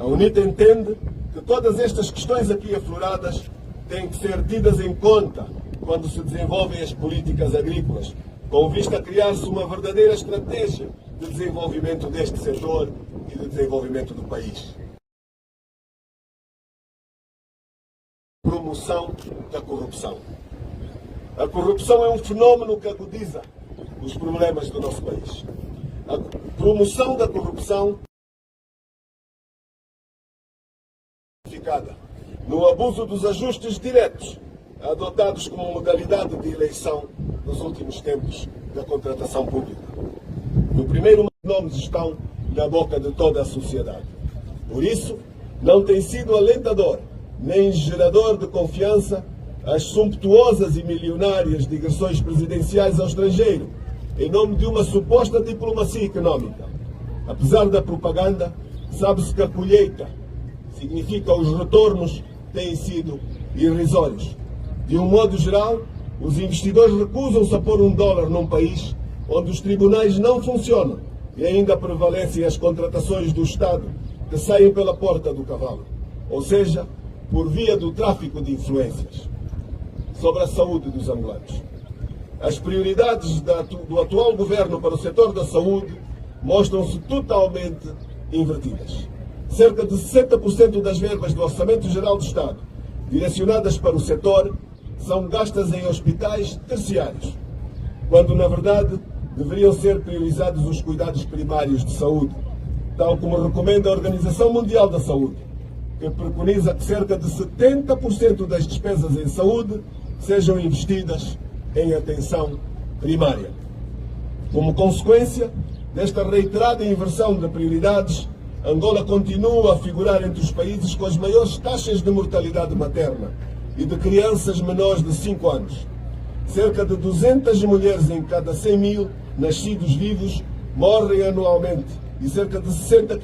A UNITA entende que todas estas questões aqui afloradas têm que ser tidas em conta quando se desenvolvem as políticas agrícolas, com vista a criar-se uma verdadeira estratégia de desenvolvimento deste setor e de desenvolvimento do país. Promoção da corrupção. A corrupção é um fenómeno que agudiza os problemas do nosso país. A promoção da corrupção no abuso dos ajustes diretos adotados como modalidade de eleição nos últimos tempos da contratação pública. No primeiro, nomes estão na boca de toda a sociedade. Por isso, não tem sido alentador nem gerador de confiança as sumptuosas e milionárias digressões presidenciais ao estrangeiro em nome de uma suposta diplomacia económica. Apesar da propaganda, sabe-se que a colheita significa os retornos têm sido irrisórios. De um modo geral, os investidores recusam-se a pôr $1 num país onde os tribunais não funcionam e ainda prevalecem as contratações do Estado que saem pela porta do cavalo, ou seja, por via do tráfico de influências. Sobre a saúde dos angolanos. As prioridades do atual governo para o setor da saúde mostram-se totalmente invertidas. Cerca de 60% das verbas do Orçamento Geral do Estado direcionadas para o setor são gastas em hospitais terciários, quando, na verdade, deveriam ser priorizados os cuidados primários de saúde, tal como recomenda a Organização Mundial da Saúde, que preconiza que cerca de 70% das despesas em saúde sejam investidas em atenção primária. Como consequência desta reiterada inversão de prioridades, Angola continua a figurar entre os países com as maiores taxas de mortalidade materna e de crianças menores de 5 anos. Cerca de 200 mulheres em cada 100 mil nascidos vivos morrem anualmente e cerca de 60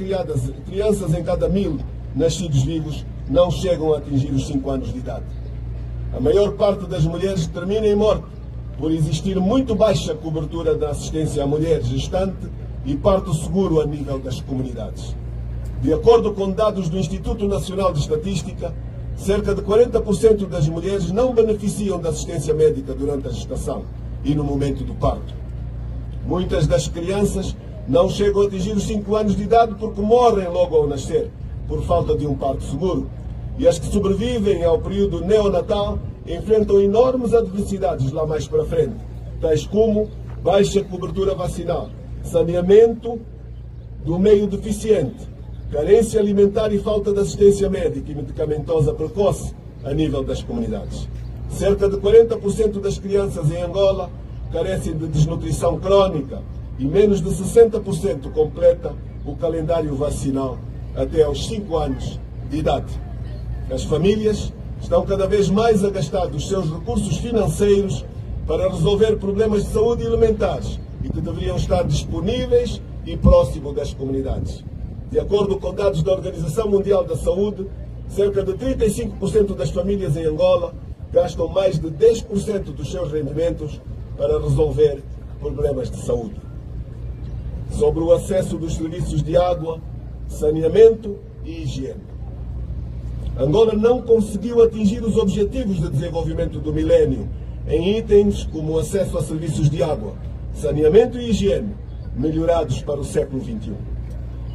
crianças em cada 1000 nascidos vivos não chegam a atingir os 5 anos de idade. A maior parte das mulheres termina em morte por existir muito baixa cobertura da assistência à mulher gestante e parto seguro a nível das comunidades. De acordo com dados do Instituto Nacional de Estatística, cerca de 40% das mulheres não beneficiam da assistência médica durante a gestação e no momento do parto. Muitas das crianças não chegam a atingir os 5 anos de idade porque morrem logo ao nascer, por falta de um parto seguro. E as que sobrevivem ao período neonatal enfrentam enormes adversidades lá mais para frente, tais como baixa cobertura vacinal, saneamento do meio deficiente, carência alimentar e falta de assistência médica e medicamentosa precoce a nível das comunidades. Cerca de 40% das crianças em Angola carecem de desnutrição crónica e menos de 60% completa o calendário vacinal até aos 5 anos de idade. As famílias estão cada vez mais a gastar os seus recursos financeiros para resolver problemas de saúde elementares e que deveriam estar disponíveis e próximo das comunidades. De acordo com dados da Organização Mundial da Saúde, cerca de 35% das famílias em Angola gastam mais de 10% dos seus rendimentos para resolver problemas de saúde. Sobre o acesso dos serviços de água, saneamento e higiene. Angola não conseguiu atingir os objetivos de desenvolvimento do milénio em itens como o acesso a serviços de água, saneamento e higiene, melhorados para o século XXI.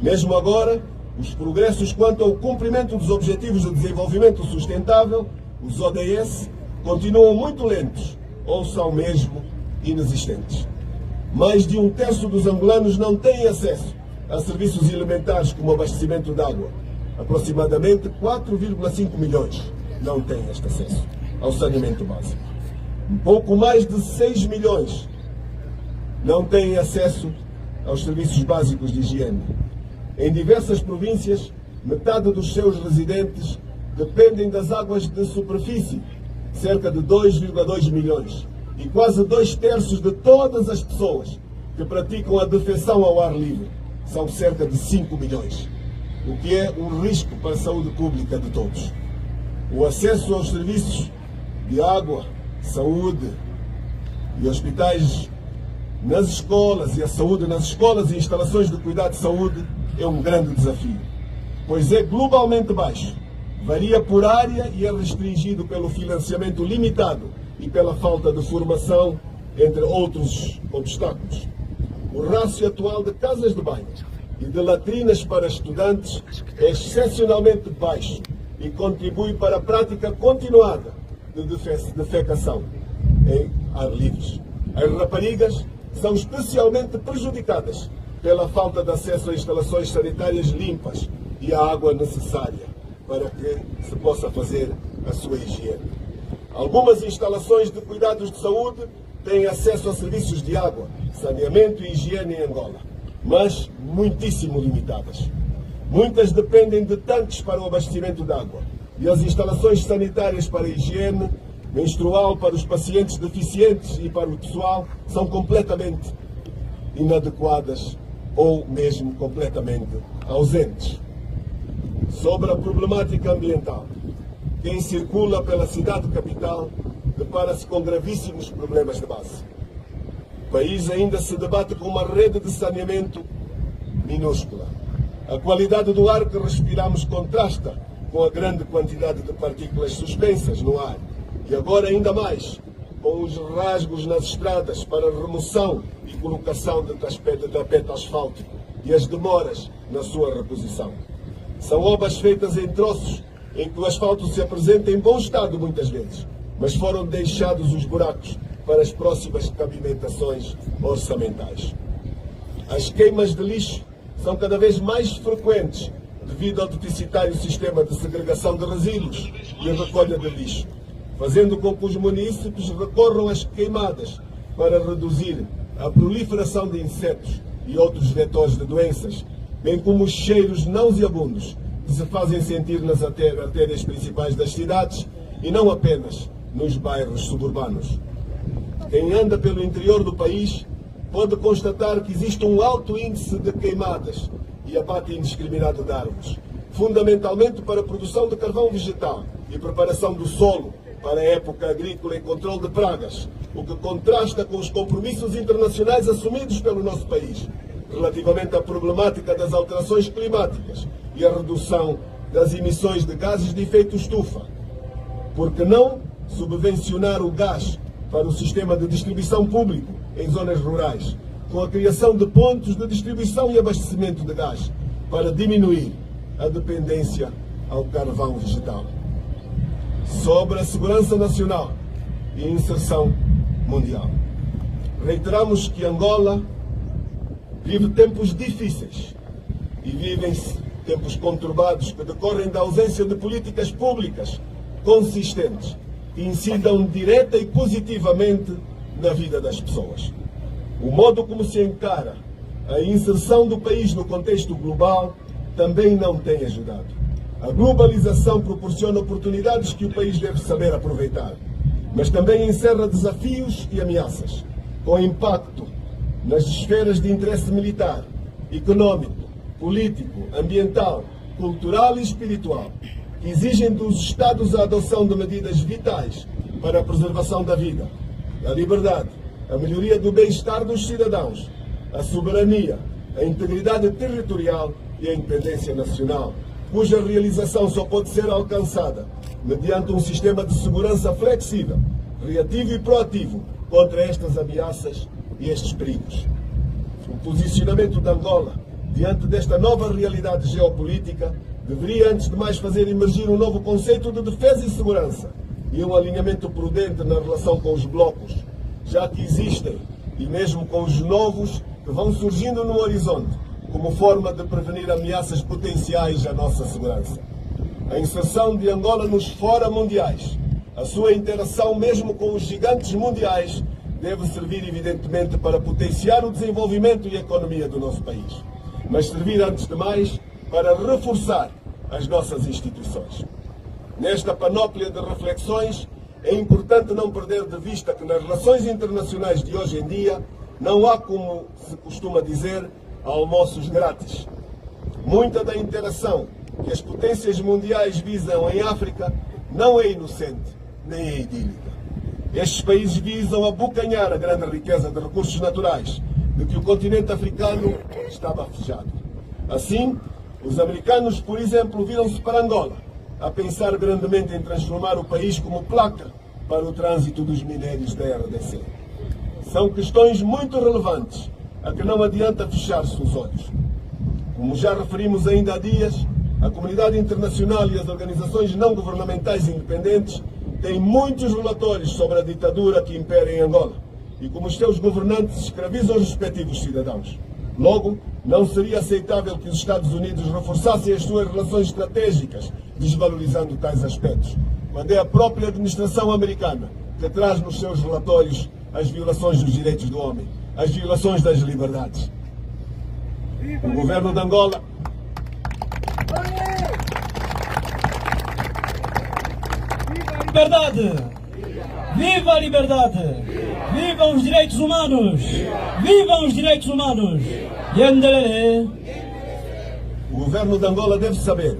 Mesmo agora, os progressos quanto ao cumprimento dos Objetivos de Desenvolvimento Sustentável, os ODS, continuam muito lentos ou são mesmo inexistentes. Mais de 1/3 dos angolanos não têm acesso a serviços elementares como abastecimento de água. Aproximadamente 4,5 milhões não têm este acesso ao saneamento básico. Um pouco mais de 6 milhões não têm acesso aos serviços básicos de higiene. Em diversas províncias, metade dos seus residentes dependem das águas de superfície, cerca de 2,2 milhões, e quase 2/3 de todas as pessoas que praticam a defecação ao ar livre, são cerca de 5 milhões, o que é um risco para a saúde pública de todos. O acesso aos serviços de água, saúde e hospitais nas escolas e a saúde nas escolas e instalações de cuidado de saúde é um grande desafio. pois é globalmente baixo, varia por área e é restringido pelo financiamento limitado e pela falta de formação, entre outros obstáculos. O rácio atual de casas de banho e de latrinas para estudantes é excepcionalmente baixo e contribui para a prática continuada de defecação em ar livre. As raparigas são especialmente prejudicadas pela falta de acesso a instalações sanitárias limpas e a água necessária para que se possa fazer a sua higiene. Algumas instalações de cuidados de saúde têm acesso a serviços de água, saneamento e higiene em Angola, mas muitíssimo limitadas. Muitas dependem de tanques para o abastecimento de água e as instalações sanitárias para a higiene menstrual para os pacientes deficientes e para o pessoal são completamente inadequadas ou mesmo completamente ausentes. Sobre a problemática ambiental, quem circula pela cidade capital depara-se com gravíssimos problemas de base. O país ainda se debate com uma rede de saneamento minúscula. A qualidade do ar que respiramos contrasta com a grande quantidade de partículas suspensas no ar e agora ainda mais com os rasgos nas estradas para remoção e colocação de tapete asfáltico e as demoras na sua reposição. São obras feitas em troços em que o asfalto se apresenta em bom estado muitas vezes, mas foram deixados os buracos para as próximas pavimentações orçamentais. As queimas de lixo são cada vez mais frequentes devido ao deficitário sistema de segregação de resíduos e recolha de lixo, fazendo com que os munícipes recorram às queimadas para reduzir a proliferação de insetos e outros vetores de doenças, bem como os cheiros nauseabundos que se fazem sentir nas artérias principais das cidades e não apenas nos bairros suburbanos. Quem anda pelo interior do país pode constatar que existe um alto índice de queimadas e abate indiscriminado de árvores, fundamentalmente para a produção de carvão vegetal e preparação do solo para a época agrícola e controle de pragas, o que contrasta com os compromissos internacionais assumidos pelo nosso país relativamente à problemática das alterações climáticas e à redução das emissões de gases de efeito estufa. Por que não subvencionar o gás para o sistema de distribuição público em zonas rurais, com a criação de pontos de distribuição e abastecimento de gás, para diminuir a dependência ao carvão vegetal? Sobre a segurança nacional e inserção mundial, reiteramos que Angola vive tempos difíceis e vivem-se tempos conturbados que decorrem da ausência de políticas públicas consistentes que incidam direta e positivamente na vida das pessoas. O modo como se encara a inserção do país no contexto global também não tem ajudado. A globalização proporciona oportunidades que o país deve saber aproveitar, mas também encerra desafios e ameaças, com impacto nas esferas de interesse militar, económico, político, ambiental, cultural e espiritual, que exigem dos Estados a adoção de medidas vitais para a preservação da vida, a liberdade, a melhoria do bem-estar dos cidadãos, a soberania, a integridade territorial e a independência nacional, cuja realização só pode ser alcançada mediante um sistema de segurança flexível, reativo e proativo contra estas ameaças e estes perigos. O posicionamento de Angola diante desta nova realidade geopolítica deveria, antes de mais, fazer emergir um novo conceito de defesa e segurança e um alinhamento prudente na relação com os blocos, já que existem, e mesmo com os novos que vão surgindo no horizonte, como forma de prevenir ameaças potenciais à nossa segurança. A inserção de Angola nos fora mundiais, a sua interação mesmo com os gigantes mundiais, deve servir evidentemente para potenciar o desenvolvimento e a economia do nosso país, mas servir antes de mais para reforçar as nossas instituições. Nesta panóplia de reflexões, é importante não perder de vista que nas relações internacionais de hoje em dia não há, como se costuma dizer, almoços grátis. Muita da interação que as potências mundiais visam em África não é inocente nem é idílica. Estes países visam abocanhar a grande riqueza de recursos naturais de que o continente africano está bafejado. Assim, Os americanos, por exemplo, viram-se para Angola, a pensar grandemente em transformar o país como placa para o trânsito dos minérios da RDC. São questões muito relevantes, a que não adianta fechar-se os olhos. Como já referimos ainda há dias, a comunidade internacional e as organizações não governamentais independentes têm muitos relatórios sobre a ditadura que impera em Angola e como os seus governantes escravizam os respectivos cidadãos. Logo, não seria aceitável que os Estados Unidos reforçassem as suas relações estratégicas, desvalorizando tais aspectos, quando é a própria administração americana que traz nos seus relatórios as violações dos direitos do homem, as violações das liberdades. O governo de Angola liberdade! Viva a liberdade! Vivam os direitos humanos! Vivam os direitos humanos! Yendelele! O governo de Angola deve saber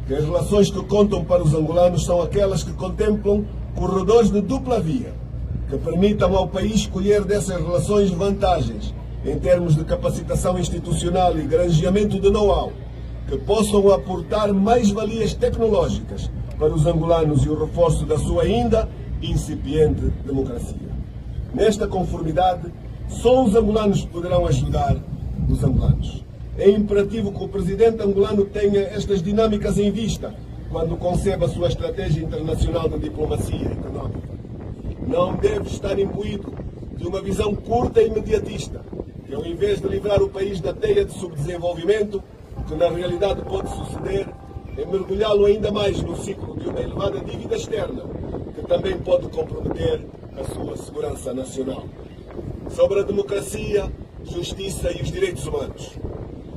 que as relações que contam para os angolanos são aquelas que contemplam corredores de dupla via, que permitam ao país escolher dessas relações vantagens em termos de capacitação institucional e granjeamento de know-how, que possam aportar mais-valias tecnológicas para os angolanos e o reforço da sua ainda incipiente democracia. Nesta conformidade, só os angolanos poderão ajudar os angolanos. É imperativo que o presidente angolano tenha estas dinâmicas em vista quando concebe a sua estratégia internacional de diplomacia económica. Não deve estar imbuído de uma visão curta e imediatista, que ao invés de livrar o país da teia de subdesenvolvimento, o que na realidade pode suceder é mergulhá-lo ainda mais no ciclo de uma elevada dívida externa, que também pode comprometer a sua segurança nacional. Sobre a democracia, justiça e os direitos humanos.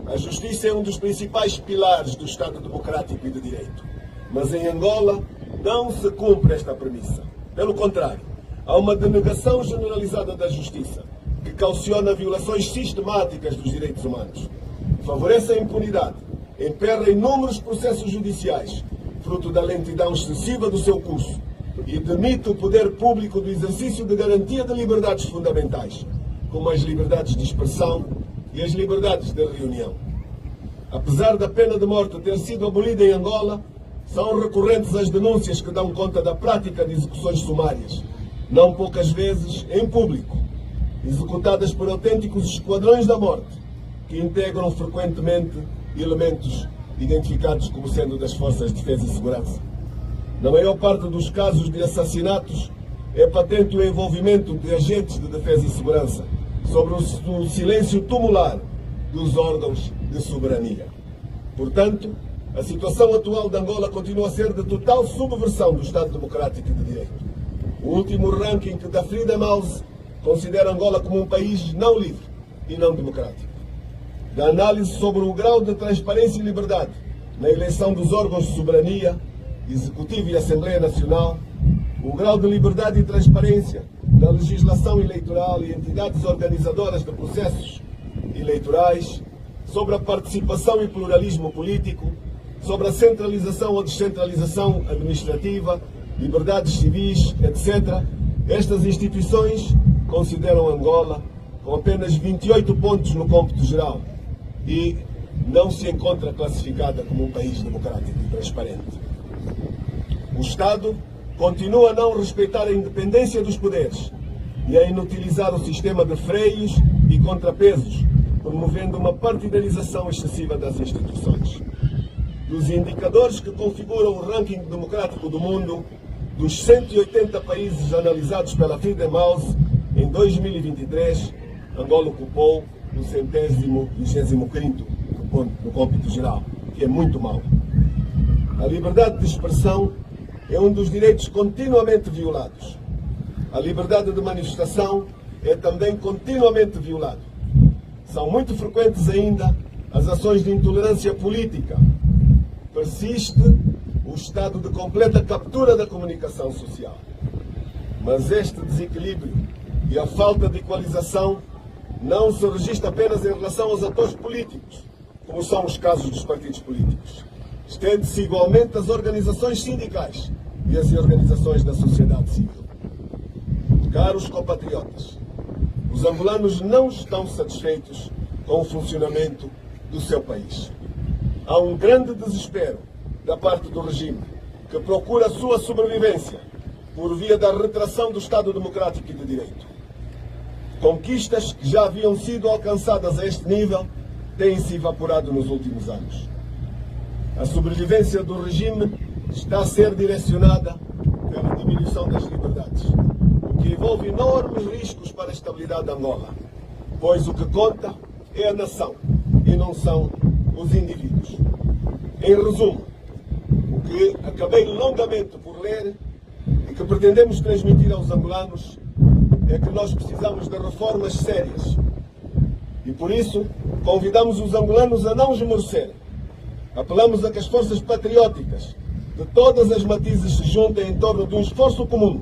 A justiça é um dos principais pilares do Estado democrático e de direito. Mas em Angola não se cumpre esta premissa. Pelo contrário, há uma denegação generalizada da justiça, que cauciona violações sistemáticas dos direitos humanos. Favorece a impunidade, emperra inúmeros processos judiciais, fruto da lentidão excessiva do seu curso, e demite o poder público do exercício de garantia de liberdades fundamentais, como as liberdades de expressão e as liberdades de reunião. Apesar da pena de morte ter sido abolida em Angola, são recorrentes as denúncias que dão conta da prática de execuções sumárias, não poucas vezes em público, executadas por autênticos esquadrões da morte, que integram frequentemente elementos identificados como sendo das Forças de Defesa e Segurança. Na maior parte dos casos de assassinatos, é patente o envolvimento de agentes de defesa e segurança sobre o silêncio tumular dos órgãos de soberania. Portanto, a situação atual de Angola continua a ser de total subversão do Estado Democrático e de Direito. O último ranking da Freedom House considera Angola como um país não livre e não democrático. Da análise sobre o grau de transparência e liberdade na eleição dos órgãos de soberania, Executivo e Assembleia Nacional, o grau de liberdade e transparência da legislação eleitoral e entidades organizadoras de processos eleitorais, sobre a participação e pluralismo político, sobre a centralização ou descentralização administrativa, liberdades civis, etc. Estas instituições consideram Angola com apenas 28 pontos no cômputo geral e não se encontra classificada como um país democrático e transparente. O Estado continua a não respeitar a independência dos poderes e a inutilizar o sistema de freios e contrapesos, promovendo uma partidarização excessiva das instituições. Dos indicadores que configuram o ranking democrático do mundo, dos 180 países analisados pela Freedom House, em 2023, Angola ocupou o 125º no cômputo geral, que é muito mau. A liberdade de expressão é um dos direitos continuamente violados. A liberdade de manifestação é também continuamente violada. São muito frequentes ainda as ações de intolerância política. Persiste o estado de completa captura da comunicação social. Mas este desequilíbrio e a falta de equalização não se registra apenas em relação aos atores políticos, como são os casos dos partidos políticos. Estende-se igualmente às organizações sindicais e às organizações da sociedade civil. Caros compatriotas, os angolanos não estão satisfeitos com o funcionamento do seu país. há um grande desespero da parte do regime, que procura a sua sobrevivência por via da retração do Estado Democrático e de Direito. Conquistas que já haviam sido alcançadas a este nível têm se evaporado nos últimos anos. A sobrevivência do regime está a ser direcionada pela diminuição das liberdades, o que envolve enormes riscos para a estabilidade de Angola, pois o que conta é a nação e não são os indivíduos. Em resumo, o que acabei longamente por ler e que pretendemos transmitir aos angolanos é que nós precisamos de reformas sérias e, por isso, convidamos os angolanos a não esmorecer. Apelamos a que as forças patrióticas de todas as matizes se juntem em torno de um esforço comum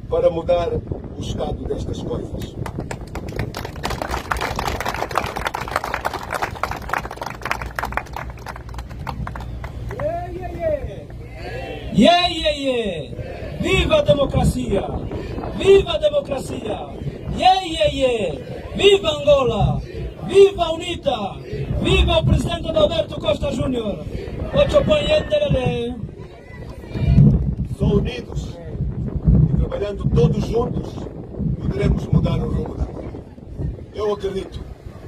para mudar o estado destas coisas. Yeah, yeah, yeah! Viva a democracia! Viva a democracia! Yeah, yeah, yeah! Viva Angola! Viva a UNITA! Viva o presidente Adalberto Costa Júnior! Só unidos e trabalhando todos juntos poderemos mudar o rumo da Angola. Eu acredito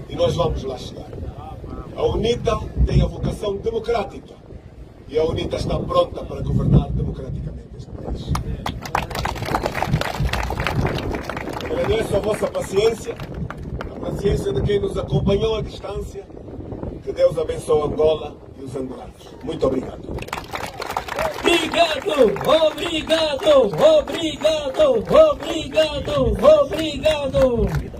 e nós vamos lá chegar. A UNITA tem a vocação democrática e a UNITA está pronta para governar democraticamente este país. Agradeço a vossa paciência, a paciência de quem nos acompanhou à distância. Que Deus abençoe Angola e os angolanos. Muito obrigado. Obrigado, obrigado, obrigado, obrigado, obrigado.